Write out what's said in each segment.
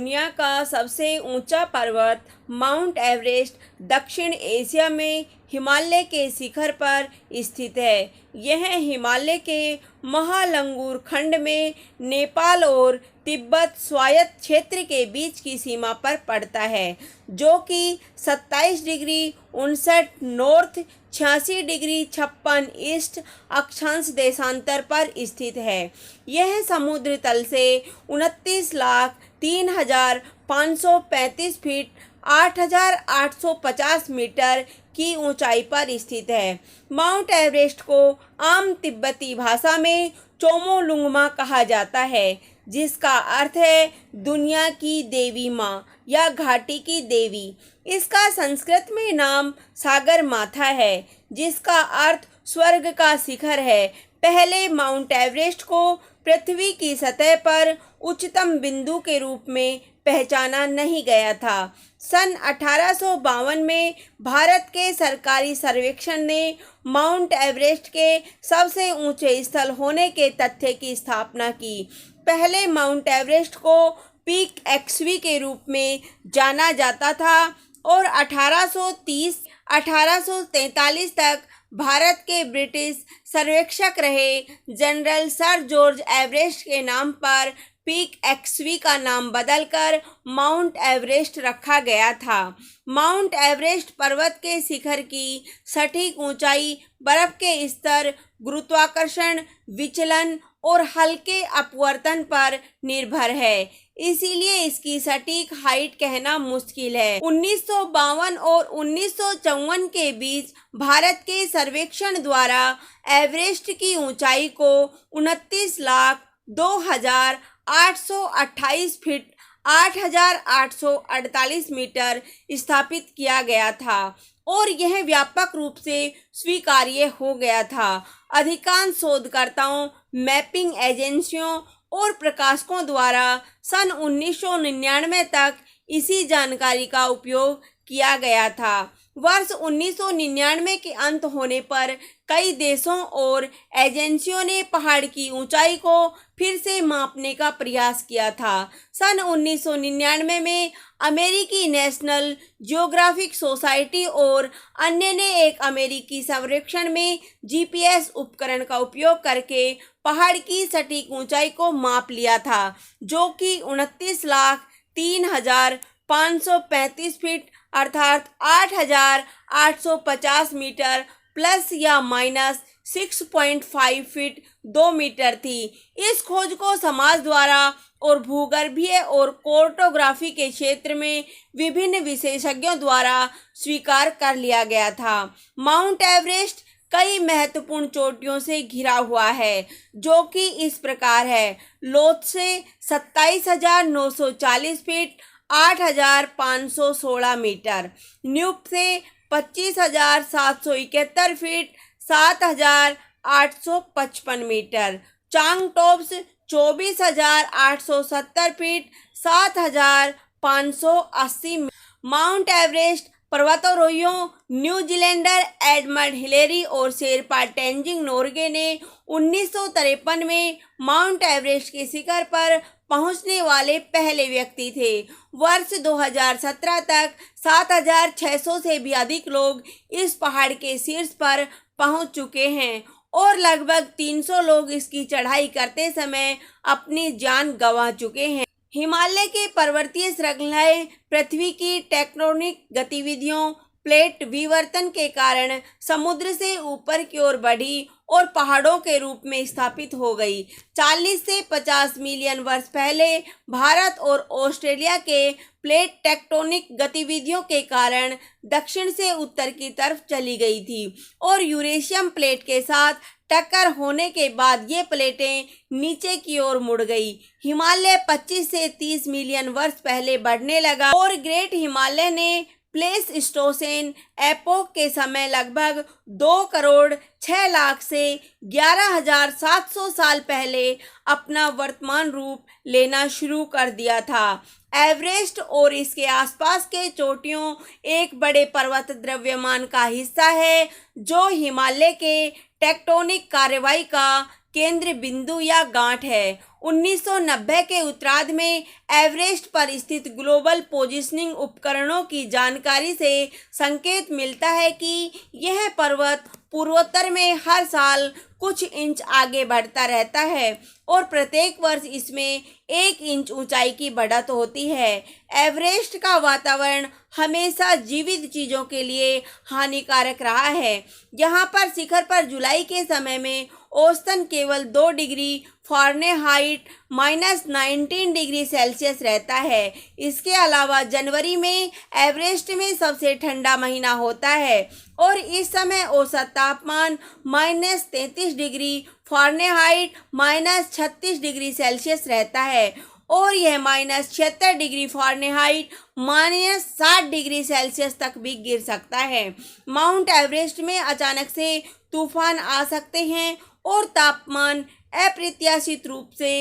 दुनिया का सबसे ऊंचा पर्वत माउंट एवरेस्ट दक्षिण एशिया में हिमालय के शिखर पर स्थित है। यह हिमालय के महालंगूर खंड में नेपाल और तिब्बत स्वायत्त क्षेत्र के बीच की सीमा पर पड़ता है, जो कि 27 डिग्री 59 नॉर्थ 86 डिग्री 56 ईस्ट अक्षांश देशांतर पर स्थित है। यह समुद्र तल से 29,03,535 फीट 8,850 मीटर की ऊंचाई पर स्थित है। माउंट एवरेस्ट को आम तिब्बती भाषा में चोमोलुंगमा कहा जाता है, जिसका अर्थ है दुनिया की देवी माँ या घाटी की देवी। इसका संस्कृत में नाम सागर माथा है, जिसका अर्थ स्वर्ग का शिखर है। पहले माउंट एवरेस्ट को पृथ्वी की सतह पर उच्चतम बिंदु के रूप में पहचाना नहीं गया था। सन 1852 में भारत के सरकारी सर्वेक्षण ने माउंट एवरेस्ट के सबसे ऊंचे स्थल होने के तथ्य की स्थापना की। पहले माउंट एवरेस्ट को पीक एक्सवी के रूप में जाना जाता था और 1843 तक भारत के ब्रिटिश सर्वेक्षक रहे जनरल सर जॉर्ज एवरेस्ट के नाम पर पीक एक्सवी का नाम बदलकर माउंट एवरेस्ट रखा गया था। माउंट एवरेस्ट पर्वत के शिखर की सटीक ऊंचाई बर्फ के स्तर, गुरुत्वाकर्षण विचलन और हल्के अपवर्तन पर निर्भर है, इसीलिए इसकी सटीक हाइट कहना मुश्किल है। 1952 और 1954 के बीच भारत के सर्वेक्षण द्वारा एवरेस्ट की ऊंचाई को 29,02,828 फीट 8,848 मीटर स्थापित किया गया था और यह व्यापक रूप से स्वीकार्य हो गया था। अधिकांश शोधकर्ताओं, मैपिंग एजेंसियों और प्रकाशकों द्वारा सन 1999 तक इसी जानकारी का उपयोग किया गया था। वर्ष 1999 के अंत होने पर कई देशों और एजेंसियों ने पहाड़ की ऊंचाई को फिर से मापने का प्रयास किया था। सन 1999 में अमेरिकी नेशनल जियोग्राफिक सोसाइटी और अन्य ने एक अमेरिकी सर्वेक्षण में जीपीएस उपकरण का उपयोग करके पहाड़ की सटीक ऊंचाई को माप लिया था, जो कि 29,03,535 फीट अर्थात 8,850 मीटर प्लस या माइनस 6.5 फीट 2 मीटर थी। इस खोज को समाज द्वारा और भूगर्भीय और कार्टोग्राफी के क्षेत्र में विभिन्न विशेषज्ञों द्वारा स्वीकार कर लिया गया था। माउंट एवरेस्ट कई महत्वपूर्ण चोटियों से घिरा हुआ है, जो कि इस प्रकार है। लोथ से 27,940 फीट 8,516 मीटर, न्यूप से 25,771 फीट 7,855 मीटर, चांगटोब्स 24,870 फीट 7,580 माउंट एवरेस्ट पर्वतारोहियों न्यूजीलैंडर एडमंड हिलेरी और शेरपा तेंजिंग नोर्गे ने 1953 में माउंट एवरेस्ट के शिखर पर पहुंचने वाले पहले व्यक्ति थे। वर्ष 2017 तक 7,600 से भी अधिक लोग इस पहाड़ के शीर्ष पर पहुंच चुके हैं और लगभग 300 लोग इसकी चढ़ाई करते समय अपनी जान गंवा चुके हैं। हिमालय के पर्वतीय श्रृंखलाएं पृथ्वी की टेक्टोनिक गतिविधियों, प्लेट विवर्तन के कारण समुद्र से ऊपर की ओर बढ़ी और पहाड़ों के रूप में स्थापित हो गई। 40 से 50 मिलियन वर्ष पहले भारत और ऑस्ट्रेलिया के प्लेट टेक्टोनिक गतिविधियों के कारण दक्षिण से उत्तर की तरफ चली गई थी और यूरेशियन प्लेट के साथ टक्कर होने के बाद ये प्लेटें नीचे की ओर मुड़ गई। हिमालय 25 से 30 मिलियन वर्ष पहले बढ़ने लगा और ग्रेट हिमालय ने प्लेइस्टोसीन एपोक के समय लगभग 2 करोड़ 6 लाख से 11,700 साल पहले अपना वर्तमान रूप लेना शुरू कर दिया था। एवरेस्ट और इसके आसपास के चोटियों एक बड़े पर्वत द्रव्यमान का हिस्सा है, जो हिमालय के टेक्टोनिक कार्रवाई का केंद्र बिंदु या गांठ है। 1990 के उत्तरार्ध में एवरेस्ट पर स्थित ग्लोबल पोजिशनिंग उपकरणों की जानकारी से संकेत मिलता है कि यह पर्वत पूर्वोत्तर में हर साल कुछ इंच आगे बढ़ता रहता है और प्रत्येक वर्ष इसमें 1 इंच ऊंचाई की बढ़त होती है। एवरेस्ट का वातावरण हमेशा जीवित चीज़ों के लिए हानिकारक रहा है। यहाँ पर शिखर पर जुलाई के समय में औसतन केवल 2 डिग्री फ़ारेनहाइट -19 डिग्री सेल्सियस रहता है। इसके अलावा जनवरी में एवरेस्ट में सबसे ठंडा महीना होता है और इस समय औसत तापमान -33 डिग्री फ़ारेनहाइट -36 डिग्री सेल्सियस रहता है और यह -76 डिग्री फ़ारेनहाइट -60 डिग्री सेल्सियस तक भी गिर सकता है। माउंट एवरेस्ट में अचानक से तूफान आ सकते हैं और तापमान अप्रत्याशित रूप से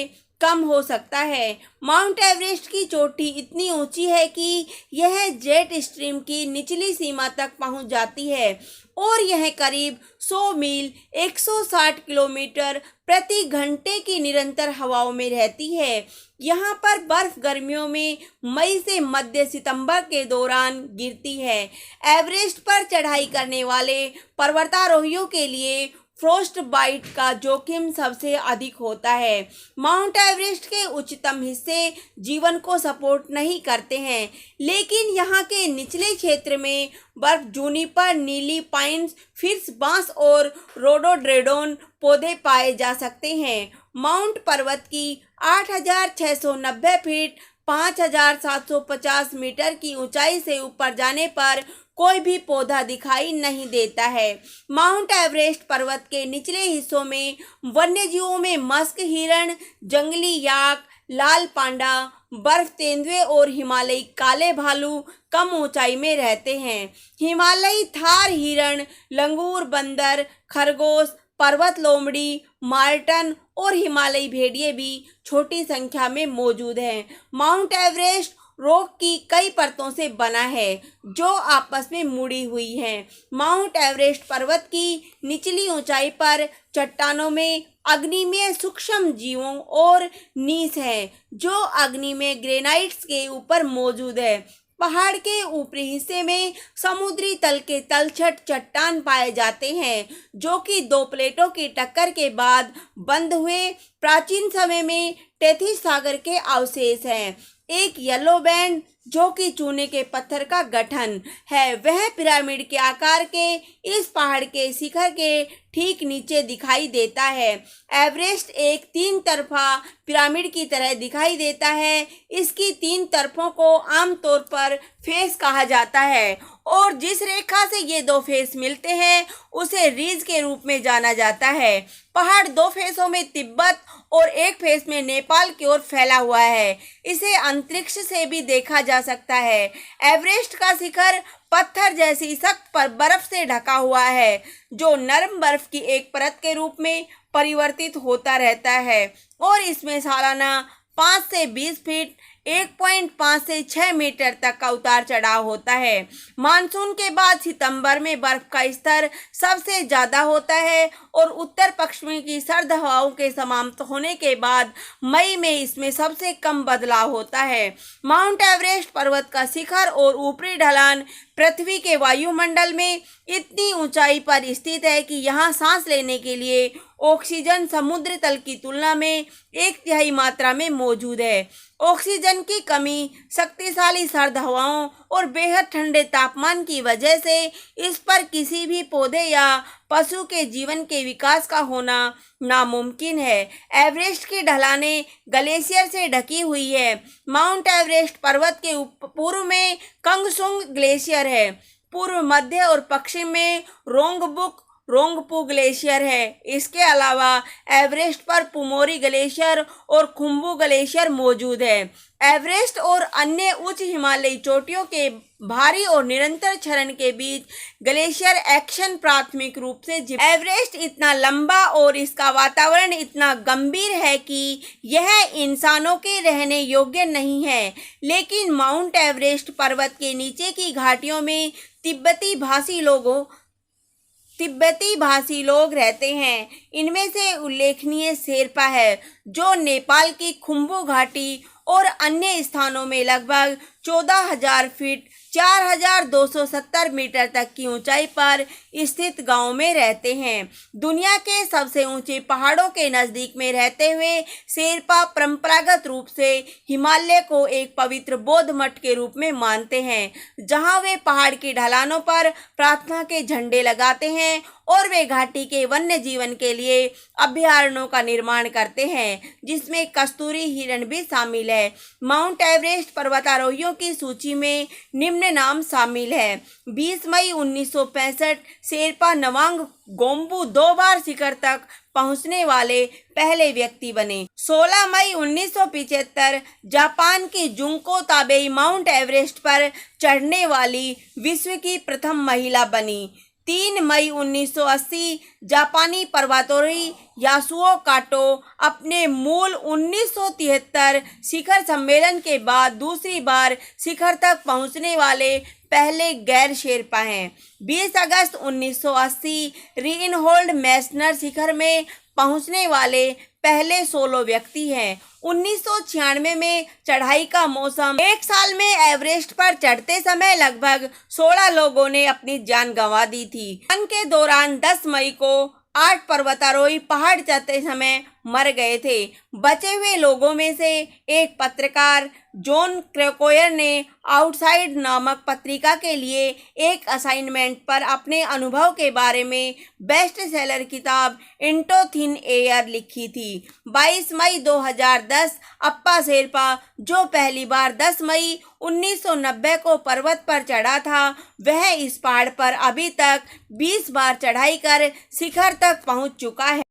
कम हो सकता है। माउंट एवरेस्ट की चोटी इतनी ऊंची है कि यह जेट स्ट्रीम की निचली सीमा तक पहुंच जाती है और यह करीब 100 मील 160 किलोमीटर प्रति घंटे की निरंतर हवाओं में रहती है। यहाँ पर बर्फ गर्मियों में मई से मध्य सितंबर के दौरान गिरती है। एवरेस्ट पर चढ़ाई करने वाले पर्वतारोहियों के लिए फ्रोस्ट बाइट का जोखिम सबसे अधिक होता है। माउंट एवरेस्ट के उच्चतम हिस्से जीवन को सपोर्ट नहीं करते हैं, लेकिन यहाँ के निचले क्षेत्र में बर्फ, जूनिपर, नीली पाइन्स, फिर्स बांस और रोडोडेंड्रॉन पौधे पाए जा सकते हैं। माउंट पर्वत की 8,690 फीट 5,750 मीटर की ऊंचाई से ऊपर जाने पर कोई भी पौधा दिखाई नहीं देता है। माउंट एवरेस्ट पर्वत के निचले हिस्सों में वन्यजीवों में मस्क, हिरण, जंगली याक, लाल पांडा, बर्फ तेंदुए और हिमालयी काले भालू कम ऊंचाई में रहते हैं। हिमालयी थार हिरण, लंगूर, बंदर, खरगोश, पर्वत लोमड़ी, मार्टन और हिमालयी भेड़िए भी छोटी संख्या में मौजूद हैं। माउंट एवरेस्ट रॉक की कई परतों से बना है जो आपस में मुड़ी हुई हैं। माउंट एवरेस्ट पर्वत की निचली ऊंचाई पर चट्टानों में अग्निमय सूक्ष्म जीवों और नीस है जो अग्निमय ग्रेनाइट्स के ऊपर मौजूद है। पहाड़ के ऊपरी हिस्से में समुद्री तल के तलछट चट्टान पाए जाते हैं जो कि 2 प्लेटों की टक्कर के बाद बंद हुए प्राचीन समय में टेथिस सागर के अवशेष हैं। एक येलो बैंड जो कि चूने के पत्थर का गठन है, वह पिरामिड के आकार के इस पहाड़ के शिखर के ठीक नीचे दिखाई देता है। एवरेस्ट एक 3 तरफा पिरामिड की तरह दिखाई देता है। इसकी 3 तरफों को आमतौर पर फेस कहा जाता है और जिस रेखा से ये 2 फेस मिलते हैं उसे रीज के रूप में जाना जाता है। पहाड़ 2 फेसों में तिब्बत और एक फेस में नेपाल की ओर फैला हुआ है। इसे अंतरिक्ष से भी देखा जा सकता है। एवरेस्ट का शिखर पत्थर जैसी सख्त पर बर्फ से ढका हुआ है जो नरम बर्फ की एक परत के रूप में परिवर्तित होता रहता है और इसमें सालाना 5 से 20 फीट 1.5 से 6 मीटर तक का उतार चढ़ाव होता है। मानसून के बाद सितंबर में बर्फ का स्तर सबसे ज़्यादा होता है और उत्तर पश्चिमी की सर्द हवाओं के समाप्त होने के बाद मई में इसमें सबसे कम बदलाव होता है। माउंट एवरेस्ट पर्वत का शिखर और ऊपरी ढलान पृथ्वी के वायुमंडल में इतनी ऊंचाई पर स्थित है कि यहाँ सांस लेने के लिए ऑक्सीजन समुद्र तल की तुलना में 1/3 मात्रा में मौजूद है। ऑक्सीजन की कमी, शक्तिशाली सर्द हवाओं और बेहद ठंडे तापमान की वजह से इस पर किसी भी पौधे या पशु के जीवन के विकास का होना नामुमकिन है। एवरेस्ट की ढलानें ग्लेशियर से ढकी हुई है। माउंट एवरेस्ट पर्वत के पूर्व में कंगसुंग ग्लेशियर है। पूर्व, मध्य और पश्चिम में रोंगपू ग्लेशियर है। इसके अलावा एवरेस्ट पर पुमोरी ग्लेशियर और खुम्बू ग्लेशियर मौजूद है। एवरेस्ट और अन्य उच्च हिमालयी चोटियों के भारी और निरंतर क्षरण के बीच ग्लेशियर एक्शन प्राथमिक रूप से एवरेस्ट इतना लंबा और इसका वातावरण इतना गंभीर है कि यह इंसानों के रहने योग्य नहीं है, लेकिन माउंट एवरेस्ट पर्वत के नीचे की घाटियों में तिब्बती तिब्बती भाषी लोग रहते हैं। इनमें से उल्लेखनीय शेरपा है, जो नेपाल की खुम्बू घाटी और अन्य स्थानों में लगभग 14,000 फीट 4,270 मीटर तक की ऊंचाई पर स्थित गांव में रहते हैं। दुनिया के सबसे ऊंचे पहाड़ों के नजदीक में रहते हुए शेरपा परंपरागत रूप से हिमालय को एक पवित्र बौद्ध मठ के रूप में मानते हैं, जहां वे पहाड़ की ढलानों पर प्रार्थना के झंडे लगाते हैं और वे घाटी के वन्य जीवन के लिए अभयारण्यों का निर्माण करते हैं, जिसमें कस्तूरी हिरण भी शामिल है। माउंट एवरेस्ट पर्वतारोहियों की सूची में निम्न नाम शामिल है। 20 मई 1965 शेरपा नवांग गोम्बू 2 बार शिखर तक पहुंचने वाले पहले व्यक्ति बने। 16 मई 1975 जापान की जुंको ताबेई माउंट एवरेस्ट पर चढ़ने वाली विश्व की प्रथम महिला बनी। 3 मई 1980 जापानी पर्वतारोही यासुओ काटो अपने मूल 1973 शिखर सम्मेलन के बाद दूसरी बार शिखर तक पहुंचने वाले पहले गैर शेरपा हैं। 20 अगस्त 1980 रीइनहोल्ड मैसनर शिखर में पहुंचने वाले पहले सोलो व्यक्ति हैं। 1996 में चढ़ाई का मौसम। एक साल में एवरेस्ट पर चढ़ते समय लगभग 16 लोगों ने अपनी जान गंवा दी थी। के दौरान 10 मई को 8 पर्वतारोही पहाड़ चढ़ते समय मर गए थे। बचे हुए लोगों में से एक पत्रकार जॉन क्रैकोयर ने आउटसाइड नामक पत्रिका के लिए एक असाइनमेंट पर अपने अनुभव के बारे में बेस्ट सेलर किताब इनटू थिन एयर लिखी थी। 22 मई 2010 अप्पा शेरपा, जो पहली बार 10 मई 1990 को पर्वत पर चढ़ा था, वह इस पहाड़ पर अभी तक 20 बार चढ़ाई कर शिखर तक पहुंच चुका है।